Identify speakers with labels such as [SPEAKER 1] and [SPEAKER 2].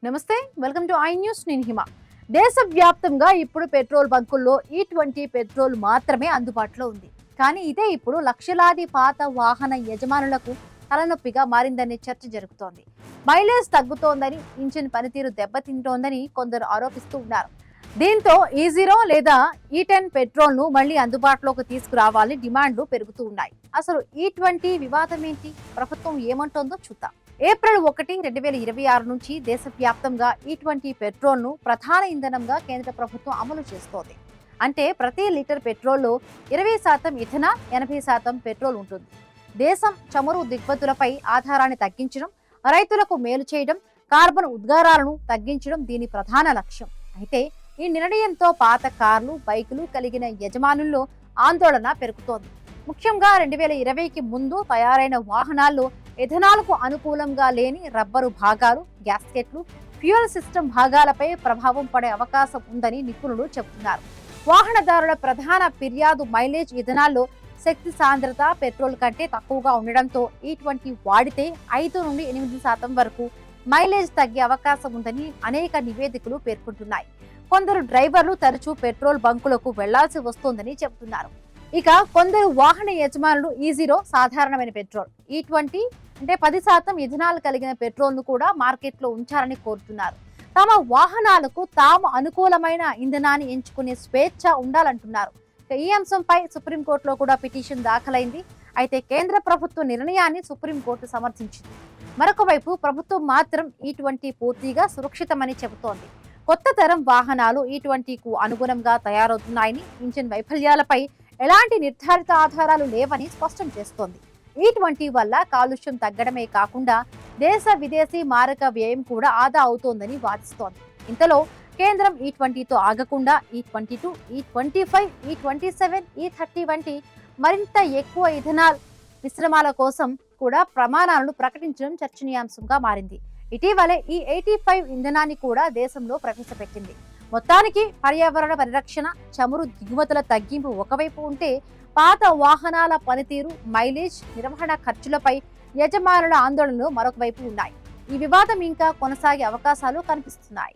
[SPEAKER 1] నమస్తే, welcome to I news. నేను హిమ. దేశవ్యాప్తంగా ఇప్పుడు పెట్రోల్ బంకుల్లో E20 పెట్రోల్ మాత్రమే అందుబాటులో ఉంది. కానీ ఇదే ఇప్పుడు లక్షలాది పాత వాహన యజమానులకు తలనొప్పిగా మారిందనే చర్చ జరుగుతోంది. మైలేజ్ తగ్గుతోందని, ఇంజిన్ పనితీరు దెబ్బతింటోందని కొందరు ఆరోపిస్తూ ఉన్నారు. దీంతో E0 లేదా E10 పెట్రోల్ ను మళ్లీ అందుబాటులోకి తీసుకురావాలని డిమాండ్లు పెరుగుతూ ఉన్నాయి. అసలు E20 వివాదం ఏంటి, ప్రభుత్వం ఏమంటోందో చూద్దాం. ఏప్రిల్ 1, 2026 నుంచి దేశవ్యాప్తంగా E20 పెట్రోల్ ను ప్రధాన ఇంధనంగా కేంద్ర ప్రభుత్వం అమలు చేస్తోంది. అంటే ప్రతి లీటర్ పెట్రోల్లో 20% ఇథనాల్, 80% పెట్రోల్ ఉంటుంది. దేశం చమురు దిగుమతులపై ఆధారాన్ని తగ్గించడం, రైతులకు మేలు చేయడం, కార్బన్ ఉద్గారాలను తగ్గించడం దీని ప్రధాన లక్ష్యం. అయితే ఈ నిర్ణయంతో పాత కార్లు, బైకులు కలిగిన యజమానుల్లో ఆందోళన పెరుగుతోంది. ముఖ్యంగా 2020కి ముందు తయారైన వాహనాల్లో ఎథనాల్కు అనుకూలంగా లేని రబ్బరు భాగాలు, గ్యాస్కెట్లు, ఫ్యూయల్ సిస్టమ్ భాగాలపై ప్రభావం పడే అవకాశం ఉందని నిపుణులు చెబుతున్నారు. వాహనదారుల ప్రధాన ఫిర్యాదు మైలేజ్ ఇథనాల్లో శక్తి సాంద్రత పెట్రోల్ కంటే తక్కువగా ఉండడంతో E20 వాడితే 5 నుండి 8% వరకు మైలేజ్ తగ్గే అవకాశం ఉందని అనేక నివేదికలు పేర్కొంటున్నాయి. కొందరు డ్రైవర్లు తరచూ పెట్రోల్ బంకులకు వెళ్లాల్సి వస్తోందని చెబుతున్నారు. ఇక కొందరు వాహన యజమానులు E0 సాధారణమైన పెట్రోల్, E20 అంటే 10% ఇథనాల్ కలిగిన పెట్రోల్ ను కూడా మార్కెట్లో ఉంచాలని కోరుతున్నారు. తమ వాహనాలకు తాము అనుకూలమైన ఇంధనాన్ని ఎంచుకునే స్వేచ్ఛ ఉండాలంటున్నారు. ఈ అంశంపై సుప్రీంకోర్టులో కూడా పిటిషన్ దాఖలైంది. అయితే కేంద్ర ప్రభుత్వ నిర్ణయాన్ని సుప్రీంకోర్టు సమర్థించింది. మరొక వైపు ప్రభుత్వం మాత్రం E20 పూర్తిగా సురక్షితమని చెబుతోంది. కొత్త తరం వాహనాలు E20కు అనుగుణంగా తయారవుతున్నాయని, ఇంజిన్ వైఫల్యాలపై ఎలాంటి నిర్ధారిత ఆధారాలు లేవని స్పష్టం చేస్తోంది. E20 వల్ల కాలుష్యం తగ్గడమే కాకుండా దేశ విదేశీ మారక వ్యయం కూడా ఆదా అవుతోందని వాదిస్తోంది. ఇంతలో కేంద్రం E20తో ఆగకుండా E22, E25, E27, E30 వంటి మరింత ఎక్కువ ఇథనాల్ మిశ్రమాల కోసం కూడా ప్రమాణాలను ప్రకటించడం చర్చనీయాంశంగా మారింది. ఇటీవలే ఈ 85 ఇంధనాన్ని కూడా దేశంలో ప్రవేశపెట్టింది. మొత్తానికి పర్యావరణ పరిరక్షణ, చమురు దిగుమతుల తగ్గింపు ఒకవైపు ఉంటే, పాత వాహనాల పనితీరు, మైలేజ్, నిర్వహణ ఖర్చులపై యజమానుల ఆందోళనలు మరొక వైపు ఉన్నాయి. ఈ వివాదం ఇంకా కొనసాగే అవకాశాలు కనిపిస్తున్నాయి.